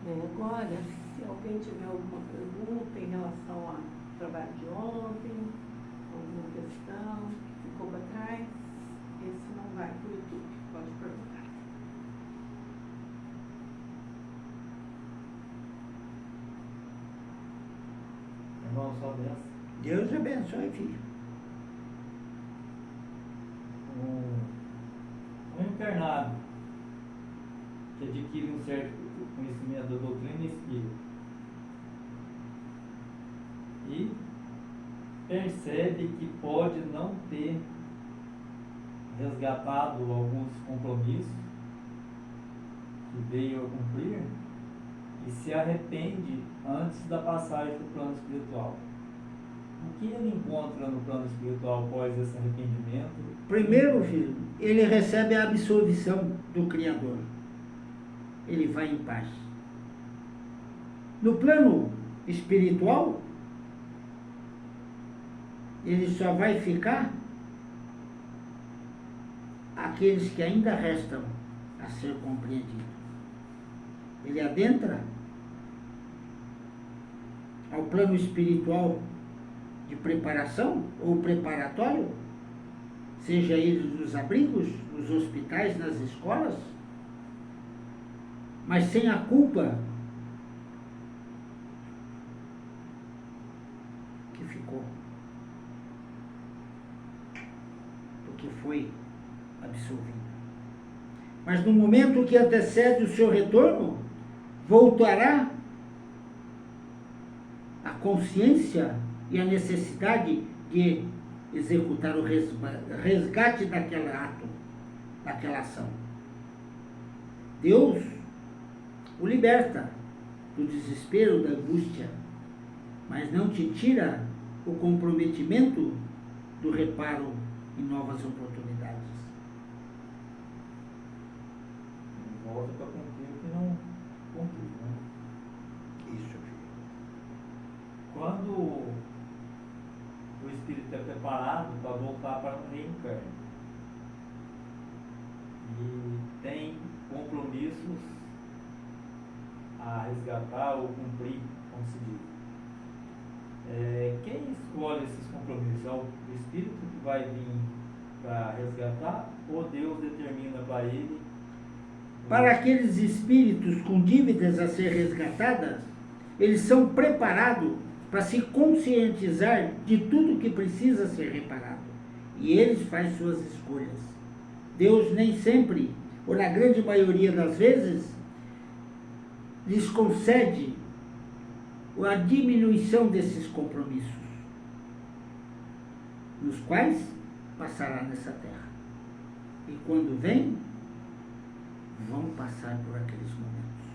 Agora, se alguém tiver alguma pergunta em relação ao trabalho de ontem, alguma questão que ficou para trás, esse não vai para o YouTube, pode perguntar. Irmão, só benção. Deus abençoe, filho. Um internado que adquire um certo conhecimento da doutrina espírita e percebe que pode não ter resgatado alguns compromissos que veio a cumprir e se arrepende antes da passagem para o plano espiritual. O que ele encontra no plano espiritual após esse arrependimento? Primeiro, filho, ele recebe a absolvição do Criador. Ele vai em paz. No plano espiritual, ele só vai ficar aqueles que ainda restam a ser compreendidos. Ele adentra ao plano espiritual de preparação ou preparatório, seja ele nos abrigos, nos hospitais, nas escolas, mas sem a culpa que ficou, porque foi absolvido. Mas no momento que antecede o seu retorno, voltará a consciência e a necessidade de executar o resgate daquele ato, daquela ação. Deus o liberta do desespero, da angústia, mas não te tira o comprometimento do reparo em novas oportunidades. Volta para cumprir o que não cumpriu, né? Isso, filho. Quando o espírito é preparado para voltar para o reino carne e tem compromissos a resgatar ou cumprir, como se diz, quem escolhe esses compromissos? É o espírito que vai vir para resgatar ou Deus determina para ele? Para aqueles espíritos com dívidas a ser resgatadas, eles são preparados para se conscientizar de tudo que precisa ser reparado. E eles fazem suas escolhas. Deus nem sempre, ou na grande maioria das vezes, lhes concede a diminuição desses compromissos, nos quais passará nessa terra. E quando vem, vão passar por aqueles momentos.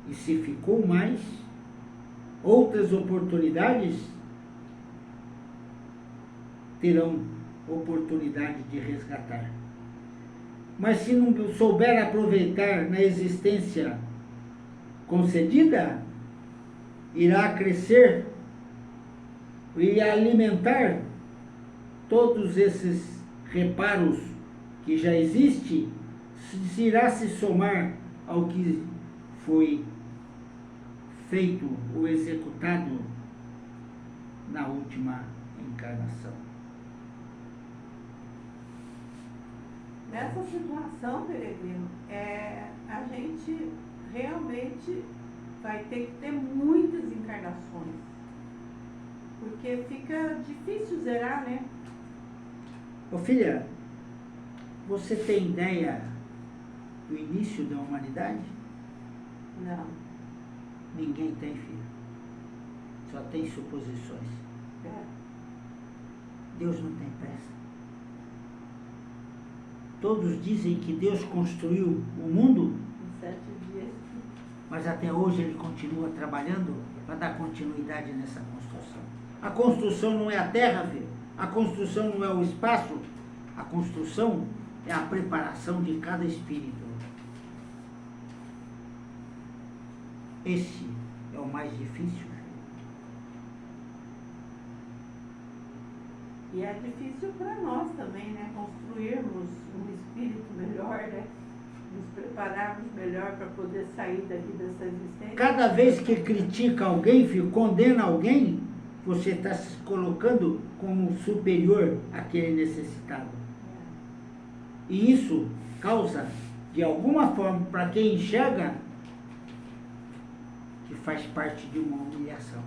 E se ficou mais, outras oportunidades terão oportunidade de resgatar. Mas se não souber aproveitar na existência concedida, irá crescer e alimentar todos esses reparos que já existe, se irá se somar ao que foi feito ou executado na última encarnação. Nessa situação, peregrino, a gente realmente vai ter que ter muitas encarnações, porque fica difícil zerar, né? Ô filha, você tem ideia do início da humanidade? Não. Ninguém tem, filho. Só tem suposições. Deus não tem pressa. Todos dizem que Deus construiu o mundo, Em 7 dias. mas até hoje Ele continua trabalhando para dar continuidade nessa construção. A construção não é a terra, filho. A construção não é o espaço. A construção é a preparação de cada espírito. Esse é o mais difícil. E é difícil para nós também, né? Construirmos um espírito melhor, né? Nos prepararmos melhor para poder sair daqui dessa existência? Cada vez que critica alguém, filho, condena alguém, você está se colocando como superior àquele necessitado. E isso causa, de alguma forma, para quem enxerga, que faz parte de uma humilhação.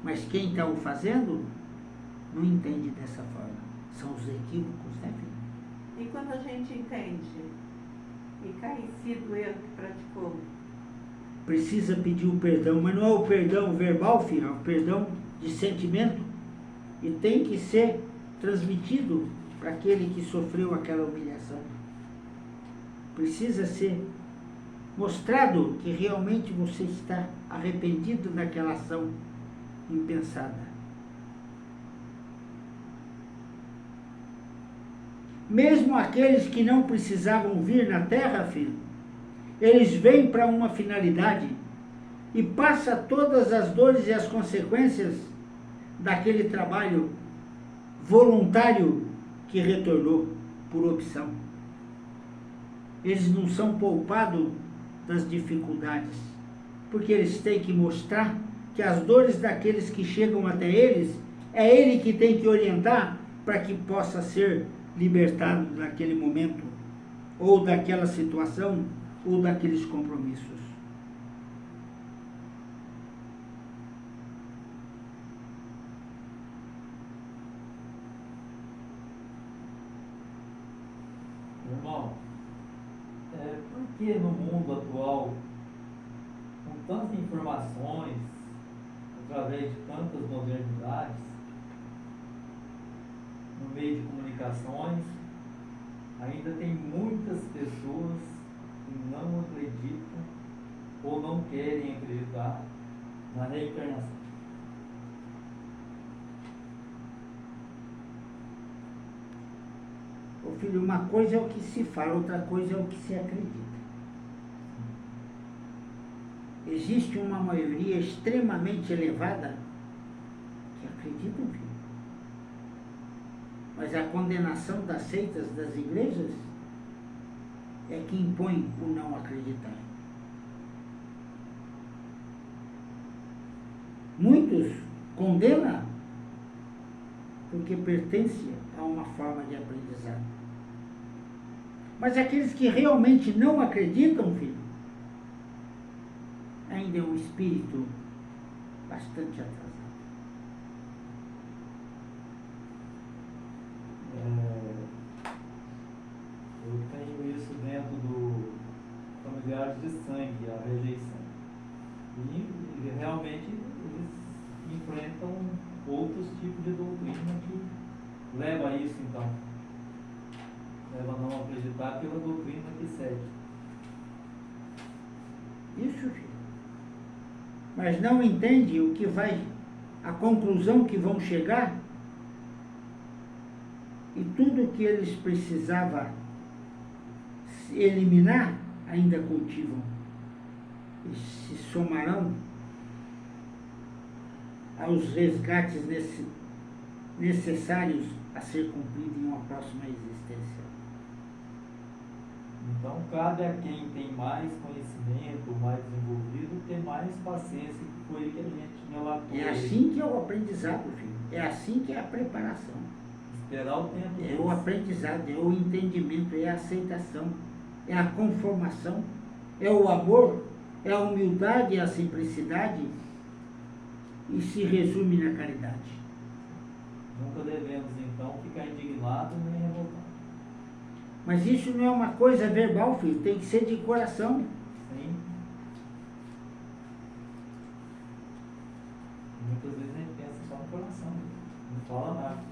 Mas quem está o fazendo, não entende dessa forma. São os equívocos, né, filho? E quando a gente entende e cai em si do erro que praticou? Precisa pedir o perdão, mas não é o perdão verbal, filho, é o perdão de sentimento. E tem que ser transmitido para aquele que sofreu aquela humilhação. Precisa ser mostrado que realmente você está arrependido daquela ação impensada. Mesmo aqueles que não precisavam vir na Terra, filho, eles vêm para uma finalidade e passa todas as dores e as consequências daquele trabalho voluntário que retornou por opção. Eles não são poupados das dificuldades, porque eles têm que mostrar que as dores daqueles que chegam até eles, é ele que tem que orientar para que possa ser libertado daquele momento, ou daquela situação, ou daqueles compromissos. Irmão, por que no mundo atual, com tantas informações, através de tantas modernidades, no meio de comunicações, ainda tem muitas pessoas que não acreditam ou não querem acreditar na reencarnação? Ô filho, uma coisa é o que se fala, outra coisa é o que se acredita. Existe uma maioria extremamente elevada que acredita, filho. Mas a condenação das seitas das igrejas é que impõe o não acreditar. Muitos condenam porque pertence a uma forma de aprendizado. Mas aqueles que realmente não acreditam, filho, ainda é um espírito bastante atrasado. Eu tenho isso dentro do familiares de sangue, a rejeição. E realmente eles enfrentam outros tipos de doutrina que leva a isso, então. Leva a não acreditar pela doutrina que segue. Isso, filho. Mas não entende o que vai, a conclusão que vão chegar, e tudo que eles precisavam eliminar, ainda cultivam. E se somarão aos resgates necessários a ser cumprido em uma próxima existência. Então, cabe a quem tem mais conhecimento, mais desenvolvido, ter mais paciência, que foi que a gente relatou. É assim que é o aprendizado, filho. É assim que é a preparação. Esperar o tempo. É o aprendizado, é o entendimento, é a aceitação, é a conformação, é o amor, é a humildade, é a simplicidade, e se resume na caridade. Nunca devemos, então, ficar indignados nem revoltados. Mas isso não é uma coisa verbal, filho, tem que ser de coração. Sim. Muitas vezes a gente pensa só no coração, não fala nada.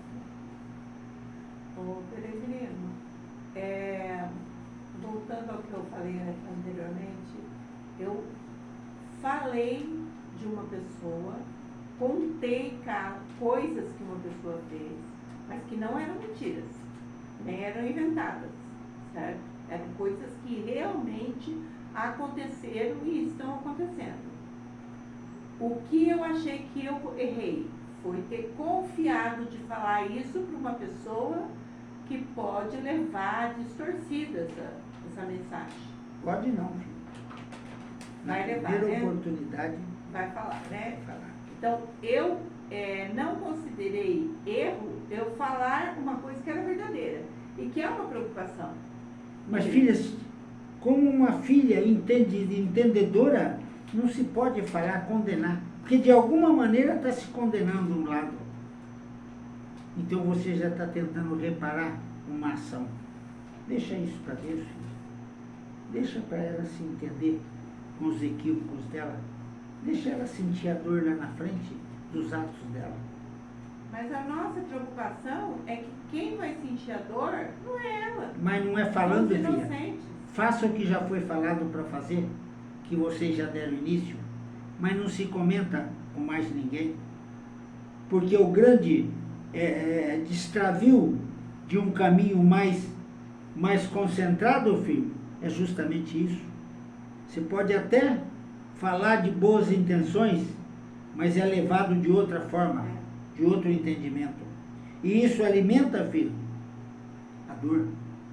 Ô, Peregrino, voltando ao que eu falei anteriormente, eu falei de uma pessoa, contei coisas que uma pessoa fez, mas que não eram mentiras, nem eram inventadas, certo? Eram coisas que realmente aconteceram e estão acontecendo. O que eu achei que eu errei foi ter confiado de falar isso para uma pessoa que pode levar distorcida essa essa mensagem? Pode não, filho. Na Vai levar, primeira né? oportunidade, Vai falar, né? vai falar. Então, eu não considerei erro eu falar uma coisa que era verdadeira e que é uma preocupação. Mas, filhas, como uma filha entendedora, não se pode falar, condenar. Porque de alguma maneira está se condenando um lado. Então você já está tentando reparar uma ação. Deixa isso para Deus, filho. Deixa para ela se entender com os equívocos dela. Deixa ela sentir a dor lá na frente dos atos dela. Mas a nossa preocupação é que quem vai sentir a dor não é ela. Mas não é falando, São os filha. inocentes. Faça o que já foi falado para fazer, que vocês já deram início, mas não se comenta com mais ninguém. Porque o grande destravio de um caminho mais concentrado, filho, é justamente isso. Você pode até falar de boas intenções, mas é levado de outra forma, de outro entendimento. E isso alimenta, filho, a dor,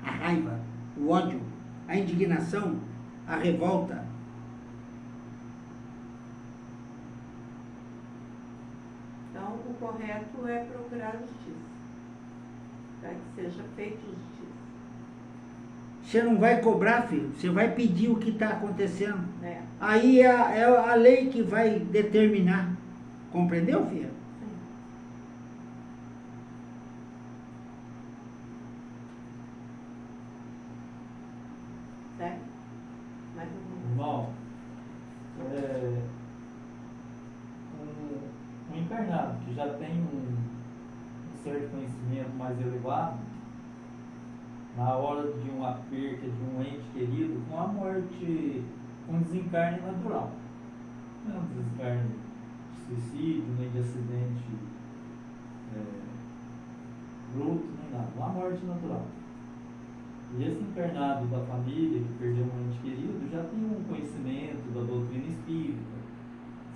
a raiva, o ódio, a indignação, a revolta. Então, o correto é procurar justiça, para que seja feita justiça. Você não vai cobrar, filho, você vai pedir o que está acontecendo. Né? Aí é a lei que vai determinar. Compreendeu, filha? Sim. Certo? Mais alguma Irmão, um encarnado que já tem um certo conhecimento mais elevado, na hora de uma perca de um ente querido, com a morte, com um desencarne natural. Não é um desencarne de suicídio, nem de acidente bruto, nem nada. Uma morte natural. E esse encarnado da família que perdeu um ente querido já tem um conhecimento da doutrina espírita,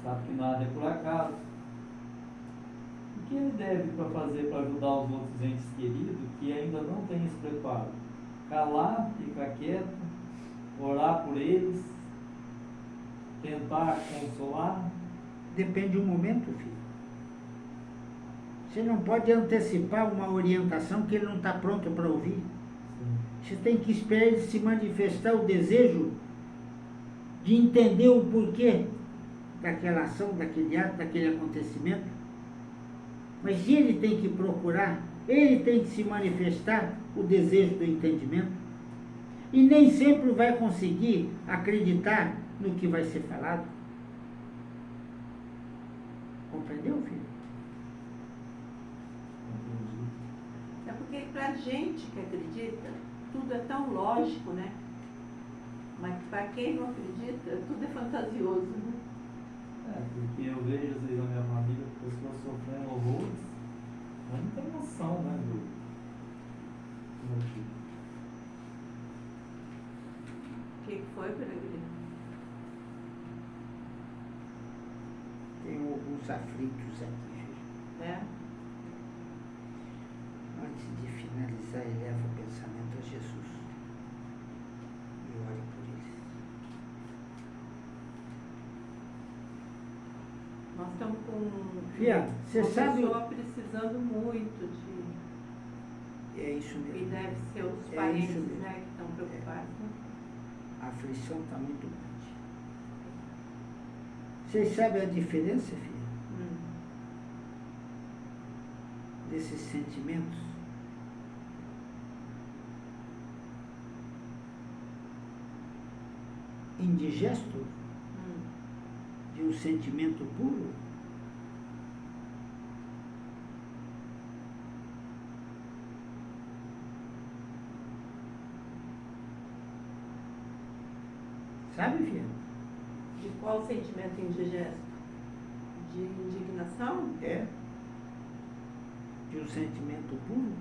sabe que nada é por acaso. O que ele deve fazer para ajudar os outros entes queridos que ainda não têm esse preparo? Calar, ficar quieto, orar por eles, tentar consolar? Depende do momento, filho. Você não pode antecipar uma orientação que ele não está pronto para ouvir. Sim. Você tem que esperar ele se manifestar o desejo de entender o porquê daquela ação, daquele ato, daquele acontecimento. Mas ele tem que procurar, ele tem que se manifestar o desejo do entendimento. E nem sempre vai conseguir acreditar no que vai ser falado. Compreendeu, filho? É porque pra gente que acredita, tudo é tão lógico, né? Mas para quem não acredita, tudo é fantasioso, né? Porque eu vejo às vezes na minha família pessoas sofrendo horrores, mas não tem noção, né, do motivo. O que foi, Peregrino? Tem alguns aflitos aqui, filho. É? Antes de finalizar, eleva o pensamento a Jesus e ore por eles. Nós estamos com Fia, você uma sabe... pessoa precisando muito de... É isso E mesmo. deve ser os É parentes, isso mesmo. né, que estão preocupados. Né? A aflição está muito grande. Vocês sabem a diferença, filha, desses sentimentos? Indigesto de um sentimento puro? Sabe, filha? De qual sentimento indigesto? De indignação? É. De um sentimento puro?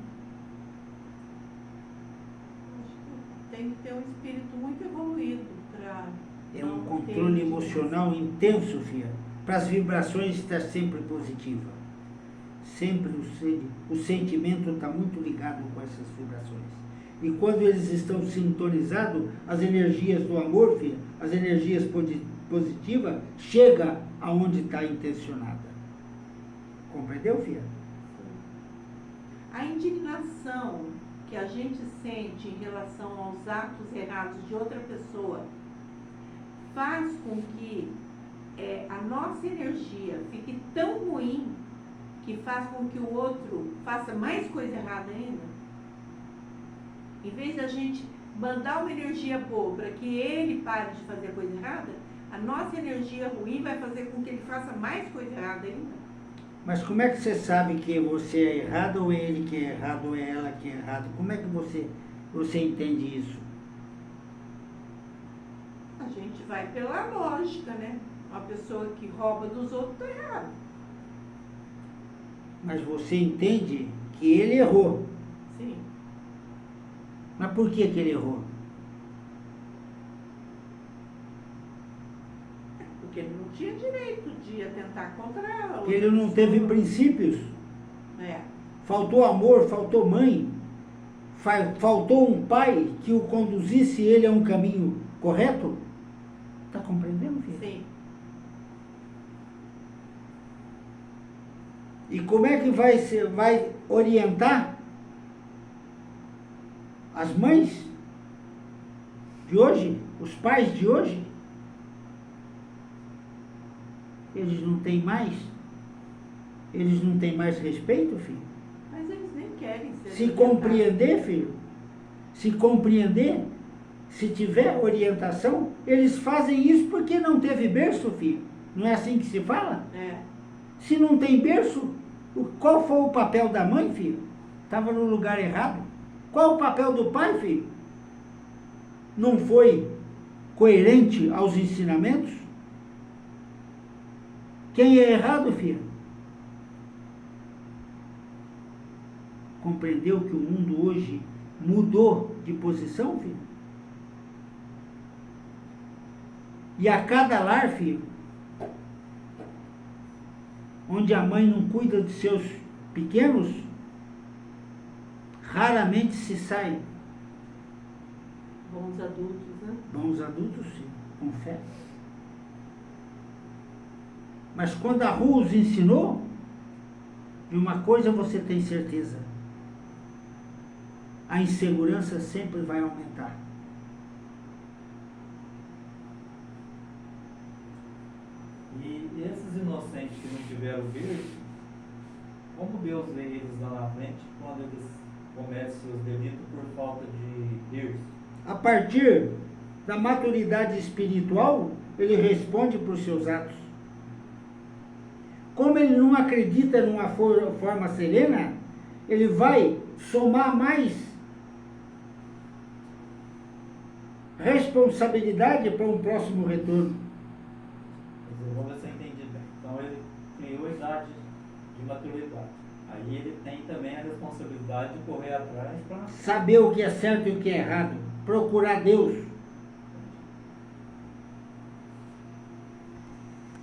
Acho que tem que ter um espírito muito evoluído para... É um controle emocional intenso, filha, para as vibrações estar sempre positiva. Sempre o sentimento está muito ligado com essas vibrações. E quando eles estão sintonizados, as energias do amor, filha, as energias positivas, chega aonde está intencionada. Compreendeu, filha? A indignação que a gente sente em relação aos atos errados de outra pessoa faz com que a nossa energia fique tão ruim que faz com que o outro faça mais coisa errada ainda. Em vez da gente mandar uma energia boa para que ele pare de fazer coisa errada, a nossa energia ruim vai fazer com que ele faça mais coisa errada ainda. Mas como é que você sabe que você é errado, ou é ele que é errado, ou é ela que é errado? Como é que você entende isso? A gente vai pela lógica, né? Uma pessoa que rouba dos outros está errado. Mas você entende que ele errou. Sim. Mas por que ele errou? Porque ele não tinha direito de atentar contra ela. Porque ele não teve princípios. É. Faltou amor, faltou mãe. Faltou um pai que o conduzisse ele a um caminho correto. Está compreendendo, filho? Sim. E como é que vai orientar as mães de hoje, os pais de hoje? Eles não têm mais respeito, filho? Mas eles nem querem ser. Se compreender, filho, se compreender, se tiver orientação, eles fazem isso porque não teve berço, filho. Não é assim que se fala? É. Se não tem berço, qual foi o papel da mãe, filho? Estava no lugar errado. Qual o papel do pai, filho? Não foi coerente aos ensinamentos? Quem é errado, filho? Compreendeu que o mundo hoje mudou de posição, filho? E a cada lar, filho, onde a mãe não cuida de seus pequenos, raramente se sai. Bons adultos, né? Bons adultos, sim, com fé. Mas quando a rua os ensinou, de uma coisa você tem certeza: a insegurança sempre vai aumentar. E esses inocentes que não tiveram berço, como Deus vê eles lá na frente quando eles cometem seus delitos por falta de berço? A partir da maturidade espiritual, ele responde por seus atos. Como ele não acredita numa forma serena, ele vai somar mais responsabilidade para um próximo retorno. Vamos ver se eu entendi bem. Então ele criou a idade de maturidade. Aí ele tem também a responsabilidade de correr atrás para Saber o que é certo e o que é errado. Procurar Deus.